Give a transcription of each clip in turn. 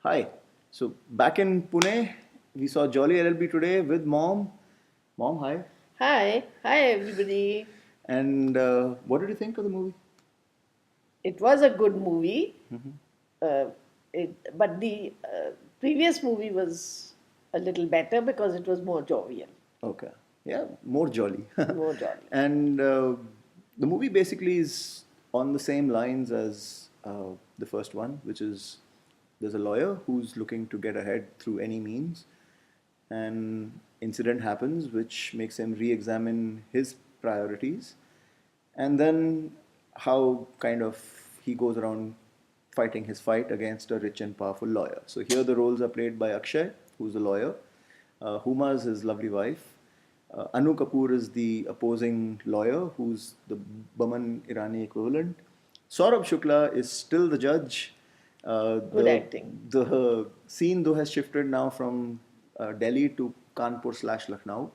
Hi. So back in Pune, we saw Jolly LLB today with mom. Mom, hi. Hi everybody. And what did you think of the movie? It was a good movie, uh, but the previous movie was a little better because it was more jovial, Okay. Yeah, more jolly. more jolly. And the movie basically is on the same lines as the first one, which is there's a lawyer who's looking to get ahead through any means. An incident happens which makes him re examine his priorities. And then how kind of he goes around fighting his fight against a rich and powerful lawyer. So here the roles are played by Akshay, who's a lawyer. Huma is his lovely wife. Anu Kapoor is the opposing lawyer, who's the Baman Irani equivalent. Saurabh Shukla is still the judge. Uh, Good the acting. the scene though has shifted now from Delhi to Kanpur slash Lucknow.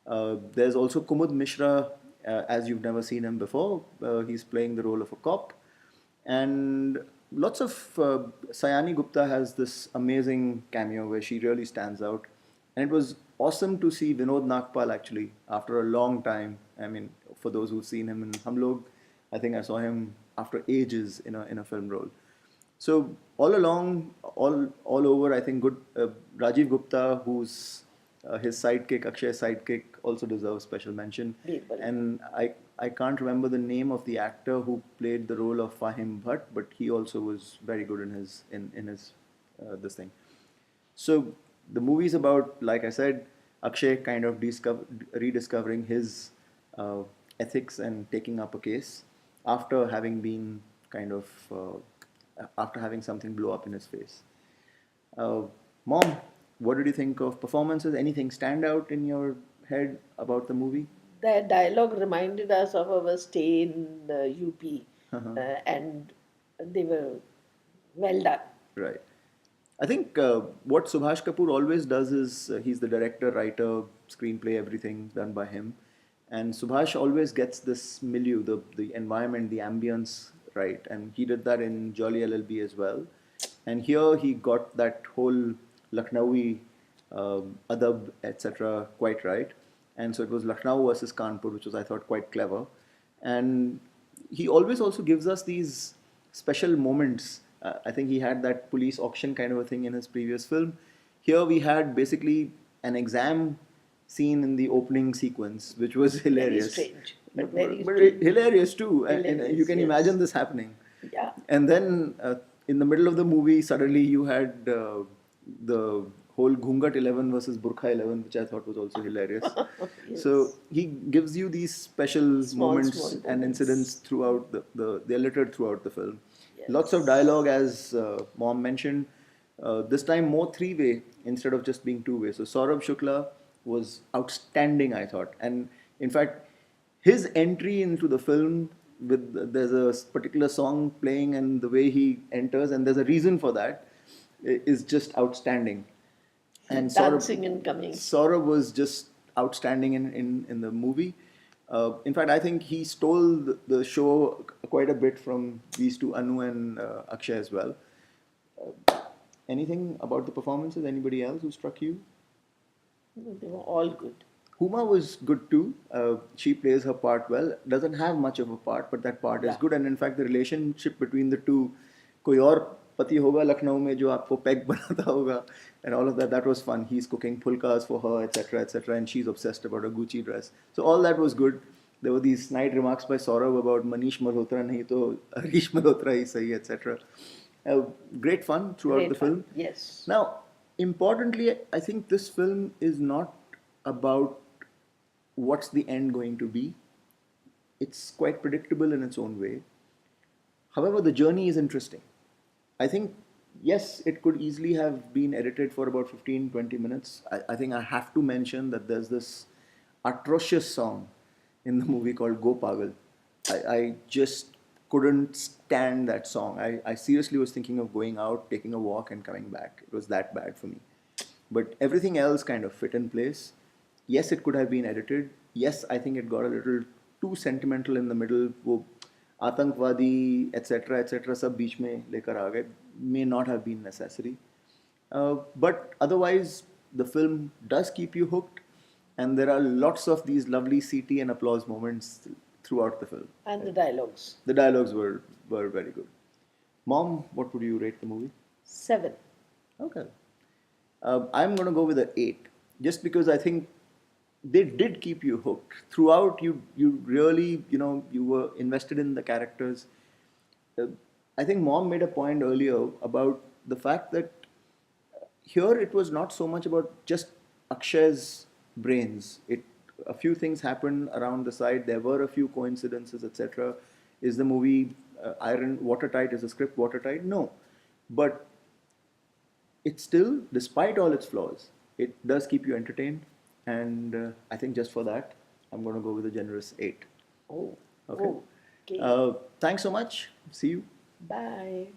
There's also Kumud Mishra, as you've never seen him before. He's playing the role of a cop. And lots of Sayani Gupta has this amazing cameo where she really stands out. And it was awesome to see Vinod Nagpal actually after a long time. I mean, for those who've seen him in Hum Log, I think I saw him after ages in a film role. So all along, all over, I think good Rajiv Gupta, who's his sidekick, Akshay's sidekick, also deserves special mention. Birbal. And I can't remember the name of the actor who played the role of Fahim Bhatt, but he also was very good in his this thing. So the movie is about, like I said, Akshay kind of rediscovering his uh, ethics and taking up a case after having been kind of after having something blow up in his face. Uh, Mom, what did you think of performances? Anything stand out in your head about the movie? That dialogue reminded us of our stay in the UP, and they were well done. Right. I think what Subhash Kapoor always does is he's the director, writer, screenplay, everything done by him. And Subhash always gets this milieu, the environment, the ambience right. And he did that in Jolly LLB as well. And here he got that whole Lucknowi adab, etc., quite right. And so it was Lucknow versus Kanpur, which was, I thought, quite clever. And he always also gives us these special moments. I think he had that police auction kind of a thing in his previous film. Here we had basically an exam scene in the opening sequence, which was Very hilarious. strange, but very But strange. hilarious too. And you Hilarious, can yes. imagine this happening. Yeah. And then in the middle of the movie, suddenly you had the whole Ghungat 11 versus Burkha 11, which I thought was also hilarious. So Yes. he gives you these special Small, moments small and incidents moments. throughout they're littered throughout the film. Lots of Yes. dialogue, as Mom mentioned. This time more three-way instead of just being two-way. So Saurabh Shukla was outstanding, I thought. And in fact, his entry into the film with there's a particular song playing and the way he enters and there's a reason for that is just outstanding. And Dancing and coming. Saurabh was just outstanding in the movie. In fact, I think he stole the show quite a bit from these two, Anu and Akshay as well. Anything about the performances? Anybody else who struck you? They were all good. Huma was good too. She plays her part well. Doesn't have much of a part, but that part is Yeah. good. And in fact, the relationship between the two, कोई और पति होगा लखनऊ में जो आपको pack बनाता होगा, and all of that. That was fun. He's cooking pulkas for her, etc., etc., and she's obsessed about a Gucci dress. So all that was good. There were these snide remarks by Saurav about Manish Malhotra nahi to Harish Malhotra hi sahi, etc. Great fun throughout the Great fun. film. Yes. Now, importantly, I think this film is not about what's the end going to be. It's quite predictable in its own way. However, the journey is interesting. I think, yes, it could easily have been edited for about 15, 20 minutes. I think I have to mention that there's this atrocious song in the movie called Go Pagal. I just couldn't stand that song. I seriously was thinking of going out, taking a walk, and coming back. It was that bad for me. But everything else kind of fit in place. Yes, it could have been edited. Yes, I think it got a little too sentimental in the middle. वो आतंकवादी etc etc सब बीच में लेकर आ गए. may not have been necessary. But otherwise, the film does keep you hooked, and there are lots of these lovely CT and applause moments throughout the film. And the dialogues. The dialogues were very good. Mom, what would you rate the movie? 7. Okay. I'm going to go with an 8, just because I think they did keep you hooked throughout. You really, you were invested in the characters. Uh, I think Mom made a point earlier about the fact that here it was not so much about just Akshay's brains. It A few things happened around the side. There were a few coincidences, etc. Is the movie iron watertight? Is the script watertight? No, but it still, despite all its flaws, it does keep you entertained. And I think just for that, I'm going to go with a generous 8. Oh. Okay. Oh. Okay. Thanks so much. See you. Bye.